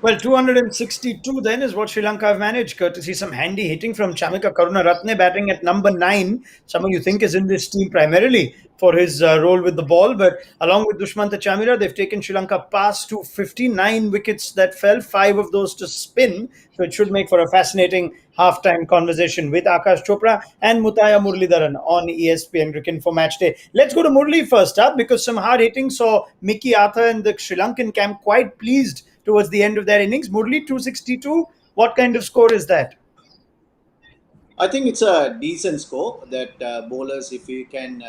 Well, 262 then is what Sri Lanka have managed, courtesy some handy hitting from Chamika Karunaratne, batting at number 9. Someone you think is in this team primarily for his role with the ball, but along with Dushmanta Chamira, they've taken Sri Lanka past to 59 wickets that fell, 5 of those to spin. So it should make for a fascinating halftime conversation with Aakash Chopra and Mutaya Muralidaran on ESPN Cricket for Match Day. Let's go to Murli first up because some hard hitting saw Mickey Arthur and the Sri Lankan camp quite pleased towards the end of their innings. Murli 262. What kind of score is that? I think it's a decent score that bowlers, if you can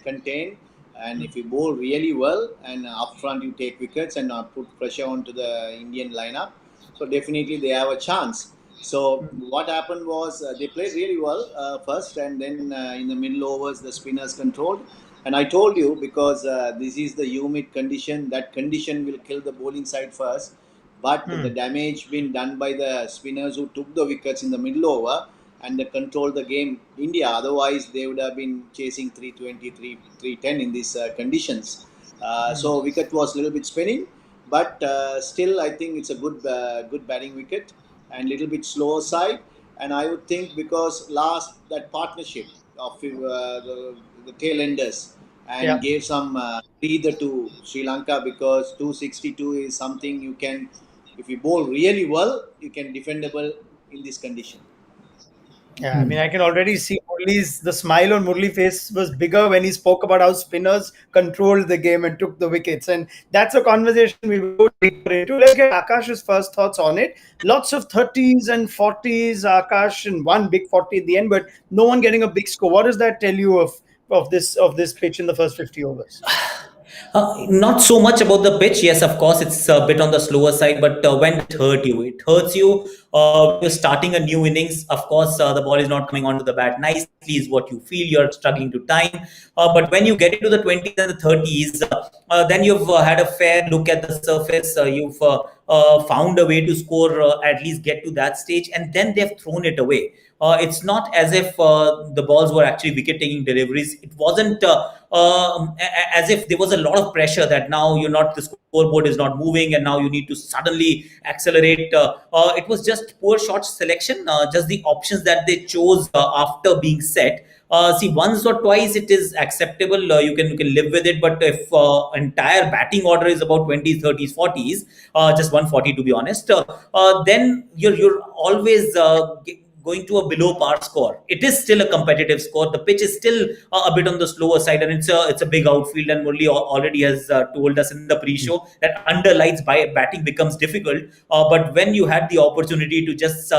contain, and if you bowl really well, and up front you take wickets and put pressure onto the Indian lineup, so definitely they have a chance. So what happened was they played really well first, and then in the middle overs the spinners controlled. And I told you because this is the humid condition, that condition will kill the bowling side first. But the damage been done by the spinners who took the wickets in the middle over and they controlled the game India. Otherwise, they would have been chasing 320, 310 in these conditions. So wicket was a little bit spinning, but still I think it's a good batting wicket and little bit slower side. And I would think because last that partnership of the tail enders Yeah. and gave some breather to Sri Lanka because 262 is something you can, if you bowl really well, you can defendable in this condition. Yeah, I mean, I can already see the smile on Murli face was bigger when he spoke about how spinners controlled the game and took the wickets. And that's a conversation we will go deeper into. Let's get Akash's first thoughts on it. Lots of 30s and 40s, Akash, and one big 40 at the end, but no one getting a big score. What does that tell you of this pitch in the first 50 overs? Not so much about the pitch. Yes, of course, it's a bit on the slower side, but when it hurts you. You're starting a new innings. Of course, the ball is not coming onto the bat nicely, is what you feel. You're struggling to time. But when you get into the 20s and the 30s, then you've had a fair look at the surface. You've found a way to score, at least get to that stage, and then they've thrown it away. It's not as if the balls were actually wicket-taking deliveries. It wasn't as if there was a lot of pressure that now you're not, the scoreboard is not moving, and now you need to suddenly accelerate. It was just poor shot selection, just the options that they chose after being set. See, once or twice it is acceptable. You can live with it. But if entire batting order is about 20s, 30s, 40s, just 140 to be honest, then you're always going to a below par score. It is still a competitive score. The pitch is still a bit on the slower side, and it's a big outfield. And Murli already has told us in the pre-show that under lights by batting becomes difficult. But when you had the opportunity to just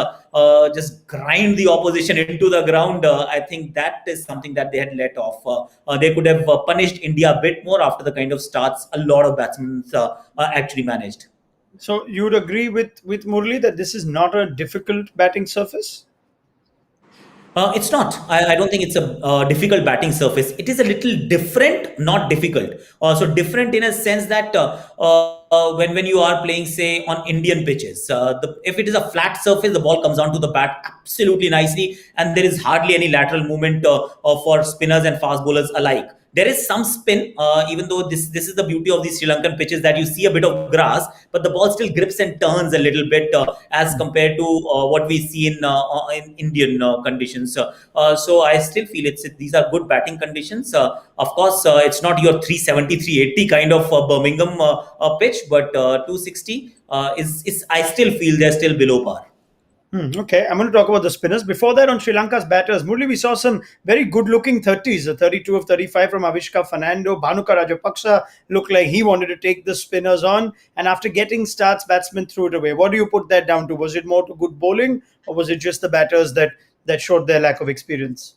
grind the opposition into the ground, I think that is something that they had let off. They could have punished India a bit more after the kind of starts a lot of batsmen actually managed. So you would agree with Murli that this is not a difficult batting surface? It's not. I don't think it's a difficult batting surface. It is a little different, not difficult. So different in a sense that when you are playing, say, on Indian pitches, if it is a flat surface, the ball comes onto the bat absolutely nicely, and there is hardly any lateral movement for spinners and fast bowlers alike. There is some spin, even though this is the beauty of these Sri Lankan pitches, that you see a bit of grass, but the ball still grips and turns a little bit as compared to what we see in Indian conditions. So I still feel these are good batting conditions. Of course, it's not your 370, 380 kind of Birmingham pitch, but 260 is I still feel they're still below par. Okay, I'm going to talk about the spinners. Before that, on Sri Lanka's batters, Murli, we saw some very good-looking 30s. A 32 of 35 from Avishka Fernando. Bhanuka Rajapaksa looked like he wanted to take the spinners on. And after getting starts, batsmen threw it away. What do you put that down to? Was it more to good bowling, or was it just the batters that showed their lack of experience?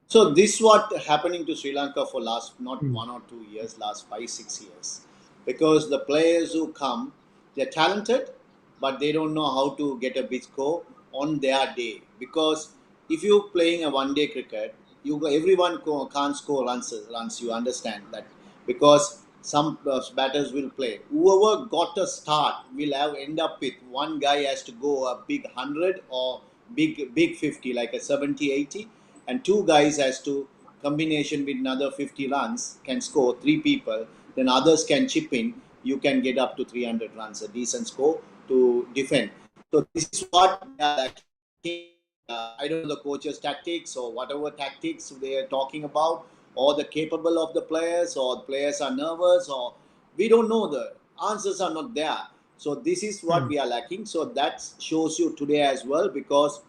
So this what happening to Sri Lanka for last not 1 or 2 years, last 5 6 years, because the players who come, they're talented, but they don't know how to get a big score on their day. Because if you're playing a one-day cricket, everyone can't score runs. You understand that because some batters will play. Whoever got a start will have end up with one guy has to go a big 100 or big 50, like a 70, 80, and two guys has to combination with another 50 runs can score, three people, then others can chip in. you can get up to 300 runs, a decent score to defend. So this is what they are lacking. I don't know the coach's tactics or whatever tactics they are talking about, or the capable of the players, or the players are nervous, or we don't know. The answers are not there. So this is what Hmm. we are lacking. So that shows you today as well, because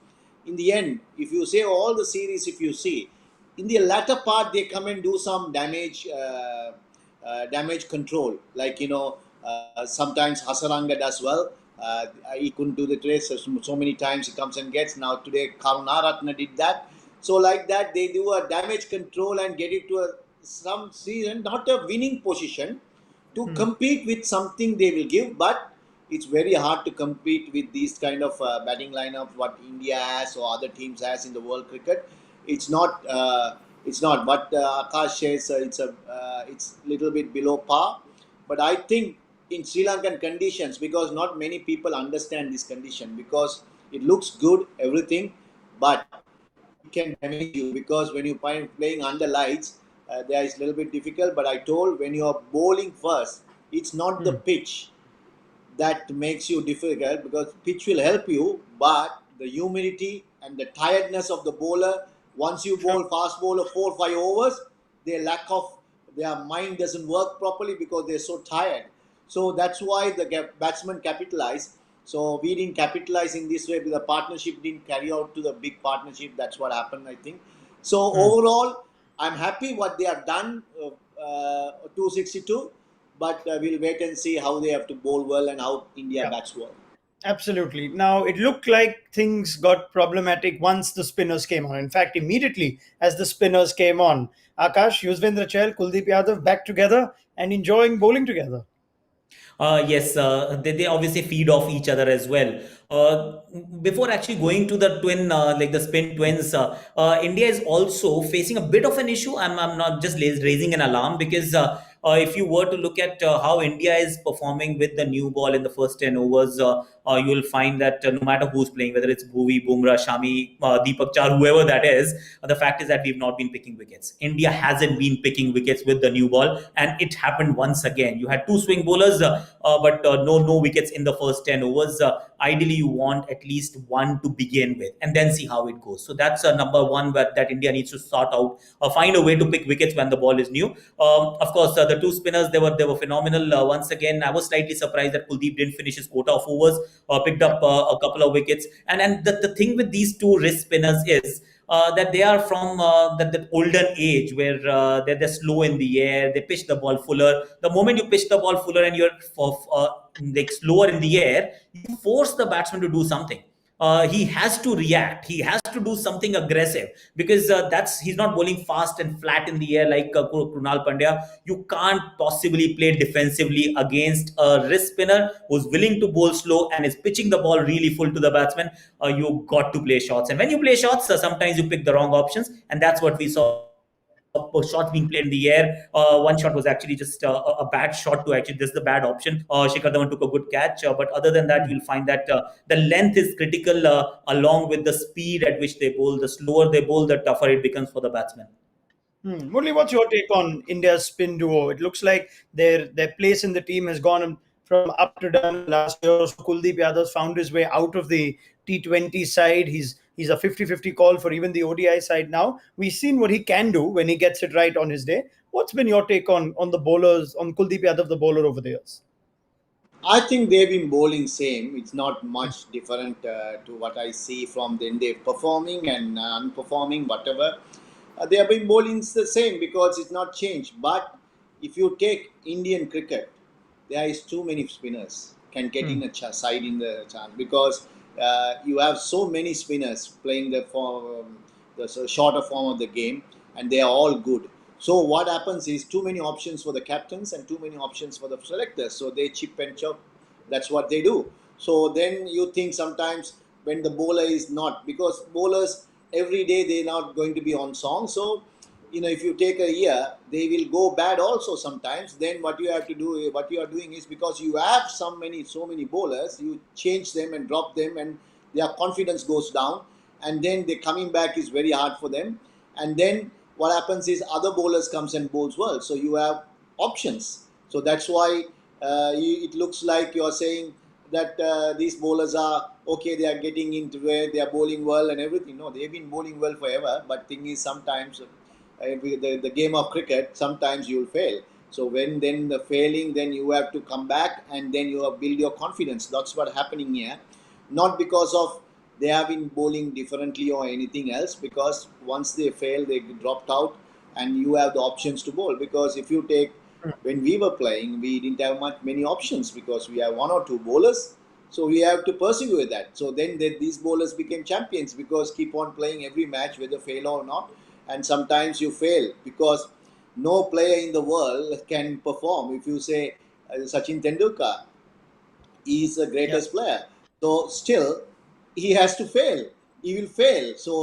in the end, if you say all the series, if you see in the latter part, they come and do some damage control. Like, sometimes Hasaranga does well. He couldn't do the trace so many times. He comes and gets. Now today, Karunaratne did that. So like that, they do a damage control and get it to some season, not a winning position, to Hmm. compete with something they will give. But it's very hard to compete with these kind of batting lineup what India has or other teams has in the world cricket. It's not. It's not. But Akash says it's little bit below par. But I think in Sri Lankan conditions, because not many people understand this condition, because it looks good everything, but it can damage you, because when you find playing under lights, there is a little bit difficult. But I told, when you are bowling first, it's not the Hmm. pitch that makes you difficult, because pitch will help you, but the humidity and the tiredness of the bowler, once you Sure. bowl fast bowler 4 5 overs, their lack of their mind doesn't work properly because they're so tired. So that's why the batsman capitalize. So we didn't capitalize in this way, the partnership didn't carry out to the big partnership. That's what happened, I think. So Hmm. overall, I'm happy what they have done, 262, but we'll wait and see how they have to bowl well and how India Yeah. bats well. Absolutely. Now, it looked like things got problematic once the spinners came on. In fact, immediately as the spinners came on, Akash, Yuzvendra Chahal, Kuldeep Yadav back together and enjoying bowling together. Yes, they obviously feed off each other as well. Before actually going to the twin, like the spin twins, India is also facing a bit of an issue. I'm not just raising an alarm, because if you were to look at how India is performing with the new ball in the first 10 overs, you will find that no matter who's playing, whether it's Bhuvi, Bumrah, Shami, Deepak Char, whoever that is, the fact is that we've not been picking wickets. India hasn't been picking wickets with the new ball, and it happened once again. You had two swing bowlers, but no wickets in the first 10 overs. Ideally, you want at least one to begin with, and then see how it goes. So that's number one that India needs to sort out, find a way to pick wickets when the ball is new. Of course, the two spinners, they were phenomenal. Once again, I was slightly surprised that Kuldeep didn't finish his quota of overs, picked Yeah. up a couple of wickets. And the thing with these two wrist spinners is that they are from that olden age where they're slow in the air, they pitch the ball fuller. The moment you pitch the ball fuller and you're like slower in the air, you force the batsman to do something. He has to react. He has to do something aggressive, because that's he's not bowling fast and flat in the air like KRUNAL Pandya. You can't possibly play defensively against a wrist spinner who's willing to bowl slow and is pitching the ball really full to the batsman. You got to play shots, and when you play shots, sometimes you pick the wrong options, and that's what we saw. Shots being played in the air. One shot was actually just a bad shot to actually. This is the bad option. Shikhar Dhawan took a good catch, but other than that, you'll Hmm. find that the length is critical, along with the speed at which they bowl. The slower they bowl, the tougher it becomes for the batsman. Hmm. Murli, what's your take on India's spin duo? It looks like their place in the team has gone from up to down in the last year or so. Kuldeep Yadav found his way out of the T20 side. He's a 50-50 call for even the ODI side now. We've seen what he can do when he gets it right on his day. What's been your take on the bowlers, on Kuldeep Yadav, the bowler over the years? I think they've been bowling same. It's not much different to what I see from them. They're performing and unperforming, whatever. They have been bowling the same, because it's not changed. But if you take Indian cricket, there is too many spinners can get Hmm. in a side in the chance, because you have so many spinners playing the form, the shorter form of the game, and they are all good. So what happens is too many options for the captains and too many options for the selectors. So they chip and chop. That's what they do. So then you think sometimes when the bowler is not, because bowlers every day they're not going to be on song. So if you take a year, they will go bad also sometimes. Then what you have to do, what you are doing is, because you have so many bowlers, you change them and drop them, and their confidence goes down, and then the coming back is very hard for them. And then what happens is other bowlers comes and bowls well, so you have options. So that's why it looks like you're saying that these bowlers are okay, they are getting into where they are bowling well and everything. No, they've been bowling well forever, but thing is sometimes the game of cricket, sometimes you'll fail. So when then the failing, then you have to come back and then you have build your confidence. That's what happening here, not because of they have been bowling differently or anything else, because once they fail they dropped out and you have the options to bowl. Because if you take, when we were playing, we didn't have many options because we have one or two bowlers. So we have to pursue with that. So then these bowlers became champions because keep on playing every match, whether fail or not. And sometimes you fail because no player in the world can perform. If you say Sachin Tendulkar, he is the Yeah. greatest player. So still, he has to fail. He will fail. So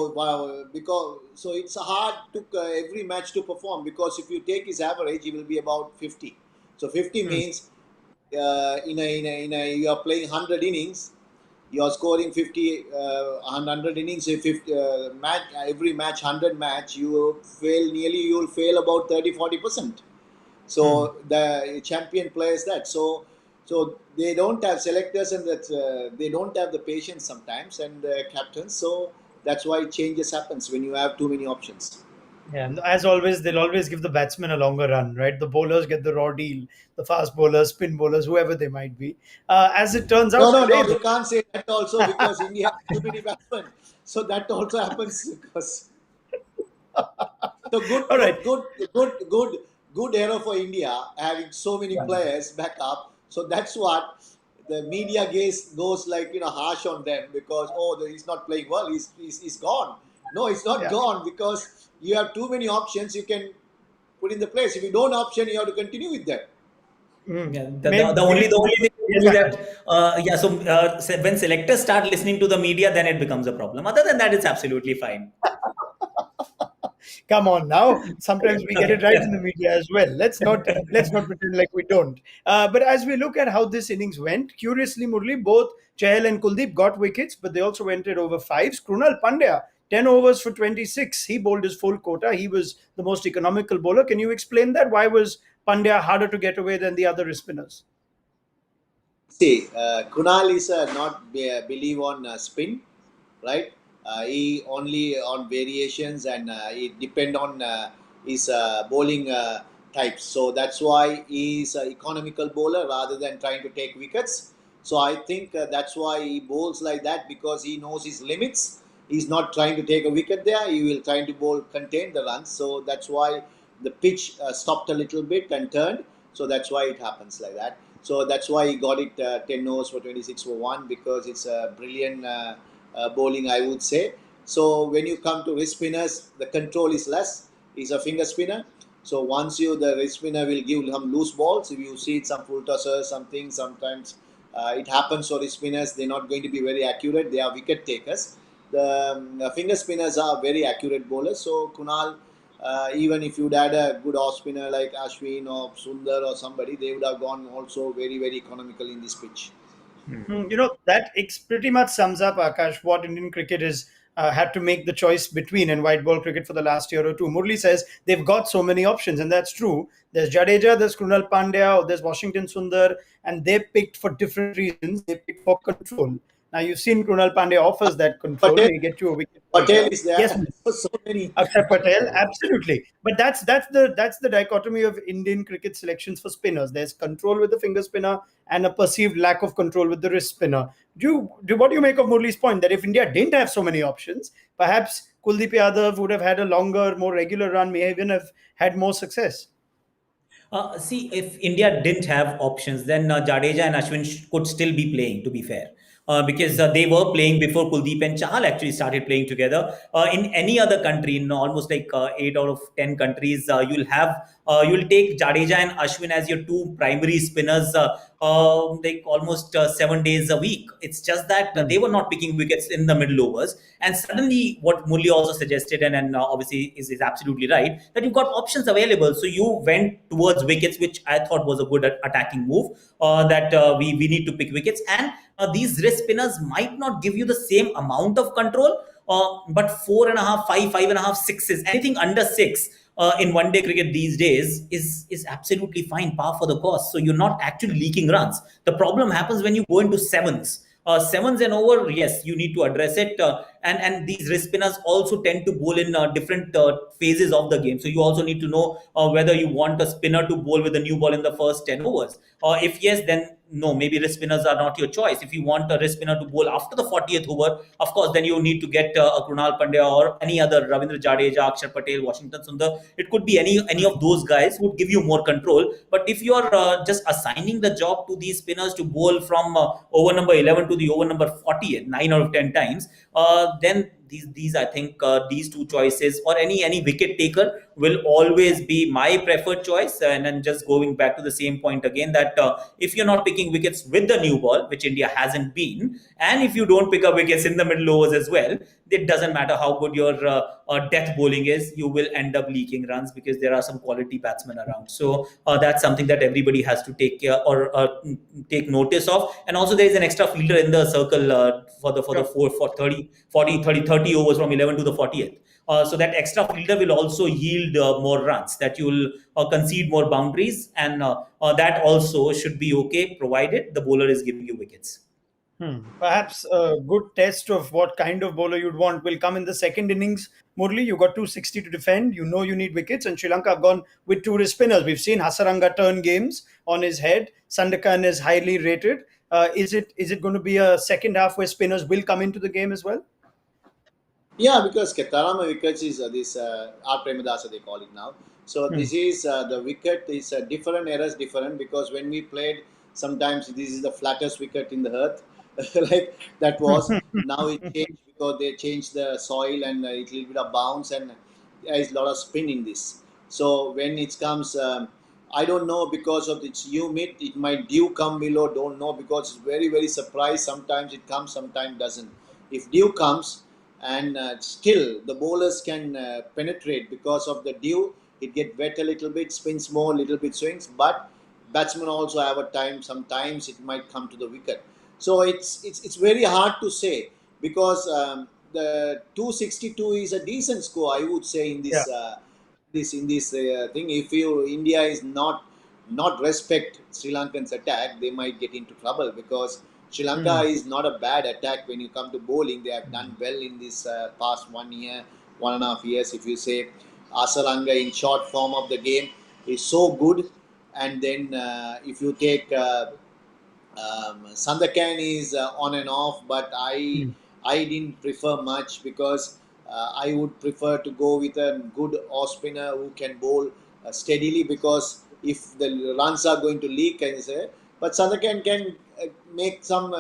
because so it's hard to every match to perform, because if you take his average, he will be about 50. So 50 Mm. means you are playing 100 innings, you are scoring 50 100 innings, 50 match, every match 100 match, you will fail nearly, you will fail about 30-40%. Mm. So the champion players that, so they don't have selectors, and that they don't have the patience sometimes, and captains. So that's why changes happens when you have too many options. Yeah, and as always, they'll always give the batsmen a longer run, right? The bowlers get the raw deal, the fast bowlers, spin bowlers, whoever they might be. As it turns No, out no, today, no. You though. can't say that also, because India has too many batsmen. So that also happens because, so All right. good era for India having so many Yeah. players back up. So that's what the media goes like, harsh on them, because he's not playing well. He's gone. No, it's not Yeah. gone, because you have too many options you can put in the place. If you don't option, you have to continue with them. Mm. Yeah, Maybe, the only thing is yes, only Akash. that yeah. So when selectors start listening to the media, then it becomes a problem. Other than that, it's absolutely fine. Come on now. Sometimes we get it Okay. right in the media as well. Let's not pretend like we don't. But as we look at how this innings went, curiously, Murli, both Chahal and Kuldeep got wickets, but they also went it over fives. Krunal Pandya, 10 overs for 26. He bowled his full quota. He was the most economical bowler. Can you explain that? Why was Pandya harder to get away than the other spinners? See, Kunal is not believe on spin, right? He only on variations, and he depend on his bowling types. So that's why he's an economical bowler rather than trying to take wickets. So I think that's why he bowls like that, because he knows his limits. He's not trying to take a wicket there. He will try to bowl contain the runs. So that's why the pitch stopped a little bit and turned. So that's why it happens like that. So that's why he got it 10 overs for 26 for 1, because it's a brilliant bowling, I would say. So when you come to wrist spinners, the control is less. He's a finger spinner. So once the wrist spinner will give some loose balls. If you see some full tossers, something, sometimes it happens for wrist spinners. They're not going to be very accurate. They are wicket takers. The finger spinners are very accurate bowlers. So Kunal, even if you'd had a good off spinner like Ashwin or Sundar or somebody, they would have gone also very, very economical in this pitch. That pretty much sums up, Akash, what Indian cricket is had to make the choice between in white ball cricket for the last year or two. Murli says they've got so many options, and that's true. There's Jadeja, there's Krunal Pandya, or there's Washington Sundar, and they picked for different reasons. They picked for control. Now you've seen Krunal Pandya offers that control. Patel, He'll get you a wicket for Patel sure. is Yes, there. So many. Akshay Patel, absolutely. But that's the dichotomy of Indian cricket selections for spinners. There's control with the finger spinner and a perceived lack of control with the wrist spinner. What do you make of Murli's point that if India didn't have so many options, perhaps Kuldeep Yadav would have had a longer, more regular run, may even have had more success? See, if India didn't have options, then Jadeja and Ashwin could still be playing, to be fair. Because they were playing before Kuldeep and Chahal actually started playing together. In any other country, in almost like 8 out of 10 countries, you'll take Jadeja and Ashwin as your two primary spinners, like almost 7 days a week. It's just that they were not picking wickets in the middle overs, and suddenly what Murli also suggested, and obviously is absolutely right, that you've got options available. So you went towards wickets, which I thought was a good attacking move. That we need to pick wickets, and these wrist spinners might not give you the same amount of control. But 4.5, 5, 5.5, sixes, anything under six in one day cricket these days is absolutely fine, par for the course. So you're not actually leaking runs. The problem happens when you go into sevens. Sevens and over, yes, you need to address it. And these wrist spinners also tend to bowl in different phases of the game. So you also need to know whether you want a spinner to bowl with a new ball in the first 10 overs. If yes, then no, maybe wrist spinners are not your choice. If you want a wrist spinner to bowl after the 40th over, of course, then you need to get a KRUNAL Pandya or any other Ravindra Jadeja, Akshar Patel, Washington Sundar. It could be any of those guys who would give you more control. But if you are just assigning the job to these spinners to bowl from over number 11 to the over number 40, 9 out of 10 times, then these I think these two choices or any wicket taker will always be my preferred choice. And then just going back to the same point again, that if you're not picking wickets with the new ball, which India hasn't been, and if you don't pick up wickets in the middle overs as well, it doesn't matter how good your death bowling is, you will end up leaking runs because there are some quality batsmen around. So that's something that everybody has to take care or take notice of. And also there is an extra fielder in the circle for the 30 overs from 11 to the 40th. So that extra fielder will also yield more runs, that you will concede more boundaries, and that also should be okay provided the bowler is giving you wickets. Perhaps a good test of what kind of bowler you'd want will come in the second innings. Murli, you got 260 to defend. You know you need wickets, and Sri Lanka have gone with two wrist spinners. We've seen Hasaranga turn games on his head. Sandakan is highly rated. Is it going to be a second half where spinners will come into the game as well? Yeah, because Ketarama wickets is this R. Premadasa they call it now. So this is the wicket is different eras different, because when we played, sometimes this is the flattest wicket in the earth, like that was. Now it changed because they changed the soil and a little bit of bounce, and there is a lot of spin in this. So when it comes, I don't know, because of its humid, it might dew come below. Don't know, because it's very surprised. Sometimes it comes, sometimes doesn't. If dew comes, and still the bowlers can penetrate because of the dew, it get wet a little bit, spins more, little bit swings, but batsmen also have a time, sometimes it might come to the wicket. So it's very hard to say, because the 262 is a decent score, I would say, in Yeah. this thing. If you India is not respect Sri Lankans attack, they might get into trouble, because Sri Lanka is not a bad attack when you come to bowling. They have done well in this past 1 year, 1.5 years. If you say Asaranga in short form of the game is so good, and then if you take Sandakan is on and off, but I didn't prefer much, because I would prefer to go with a good off spinner who can bowl steadily, because if the runs are going to leak, and say, but Sandakan can make some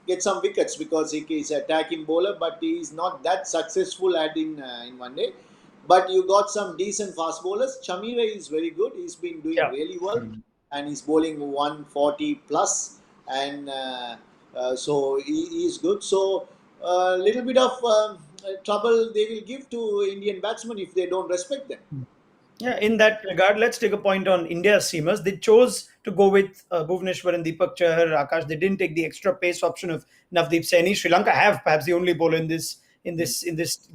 get some wickets, because he is an attacking bowler, but he is not that successful at in one day. But you got some decent fast bowlers. Chamira is very good. He's been doing Yeah. really well, and he's bowling 140 plus, and so he is good. So a little bit of trouble they will give to Indian batsmen if they don't respect them. Yeah, in that regard, let's take a point on India's seamers. They chose to go with Bhuvneshwar and Deepak Chahar, Aakash. They didn't take the extra pace option of Navdeep Saini. Sri Lanka have perhaps the only bowler in this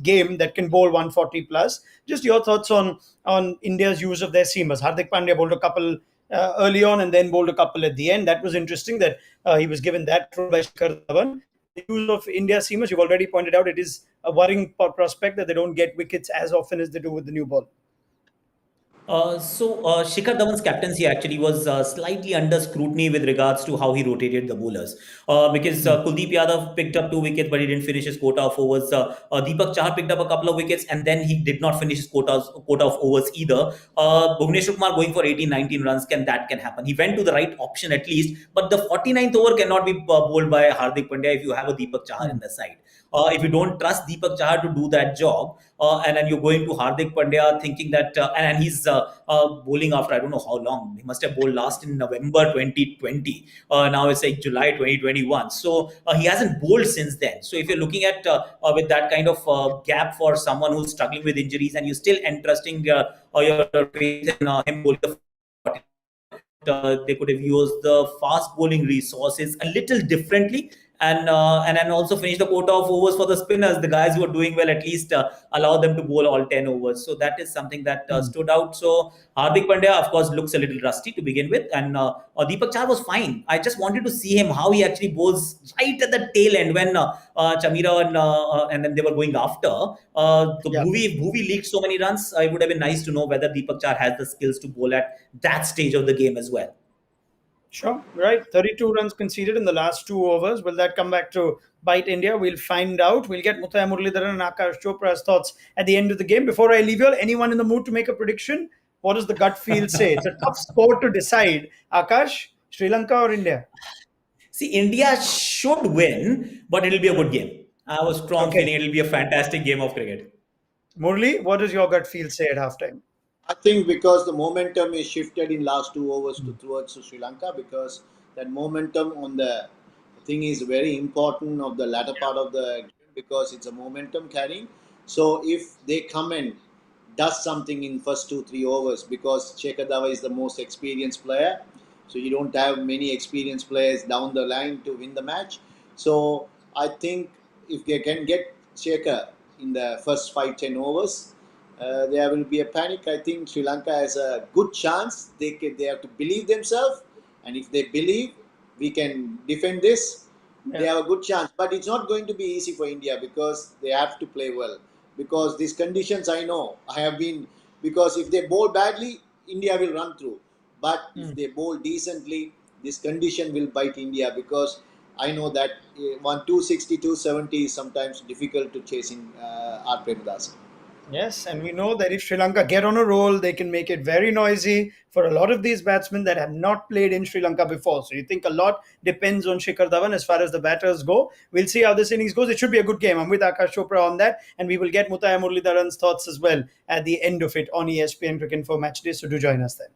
game that can bowl 140 plus. Just your thoughts on India's use of their seamers. Hardik Pandya bowled a couple early on and then bowled a couple at the end. That was interesting that he was given that role by Shikhar Dhawan. The use of India's seamers, you've already pointed out, it is a worrying prospect that they don't get wickets as often as they do with the new ball. So Shikhar Dhawan's captaincy actually was slightly under scrutiny with regards to how he rotated the bowlers. Because Kuldeep Yadav picked up 2 wickets, but he didn't finish his quota of overs. Deepak Chahar picked up a couple of wickets, and then he did not finish his quota of overs either. Bhuvneshwar Kumar going for 18, 19 runs, can happen. He went to the right option at least, but the 49th over cannot be bowled by Hardik Pandya if you have a Deepak Chahar in the side. If you don't trust Deepak Chahar to do that job, and then you're going to Hardik Pandya thinking that, and he's bowling after I don't know how long. He must have bowled last in November 2020. Now it's like July 2021. So he hasn't bowled since then. So if you're looking at with that kind of gap for someone who's struggling with injuries, and you're still entrusting your faith in him bowling the they could have used the fast bowling resources a little differently, and then also finish the quota of overs for the spinners. The guys who are doing well, at least allow them to bowl all 10 overs. So that is something that stood out. So Hardik Pandya, of course, looks a little rusty to begin with, and Deepak Chahar was fine. I just wanted to see him how he actually bowls right at the tail end when Chamira and then they were going after. The Yeah. Bhuvi leaked so many runs. It would have been nice to know whether Deepak Chahar has the skills to bowl at that stage of the game as well. Sure, right. 32 runs conceded in the last 2 overs. Will that come back to bite India? We'll find out. We'll get Muralidaran and Aakash Chopra's thoughts at the end of the game. Before I leave you all, anyone in the mood to make a prediction? What does the gut feel say? It's a tough score to decide. Akash, Sri Lanka or India? See, India should win, but it'll be a good game. I have a strong Okay. feeling it'll be a fantastic game of cricket. Murli, what does your gut feel say at halftime? I think because the momentum is shifted in last 2 overs towards Sri Lanka, because that momentum on the thing is very important of the latter part of the game, because it's a momentum carrying. So if they come and does something in first 2-3 overs, because Shekhar Dhawal is the most experienced player, so you don't have many experienced players down the line to win the match. So I think if they can get Shekhar in the first 5-10 overs, there will be a panic. I think Sri Lanka has a good chance. They have to believe themselves, and if they believe we can defend this, they Yeah. have a good chance. But it's not going to be easy for India, because they have to play well. Because these conditions, I know, I have been, because if they bowl badly, India will run through. But if they bowl decently, this condition will bite India, because I know that 260, 270 is sometimes difficult to chase in R. Premadasan. Yes, and we know that if Sri Lanka get on a roll, they can make it very noisy for a lot of these batsmen that have not played in Sri Lanka before. So you think a lot depends on Shikhar Dhawan as far as the batters go. We'll see how this innings goes. It should be a good game. I'm with Aakash Chopra on that, and we will get Muralidaran's thoughts as well at the end of it on ESPN Cricket Info Match Day. So do join us then.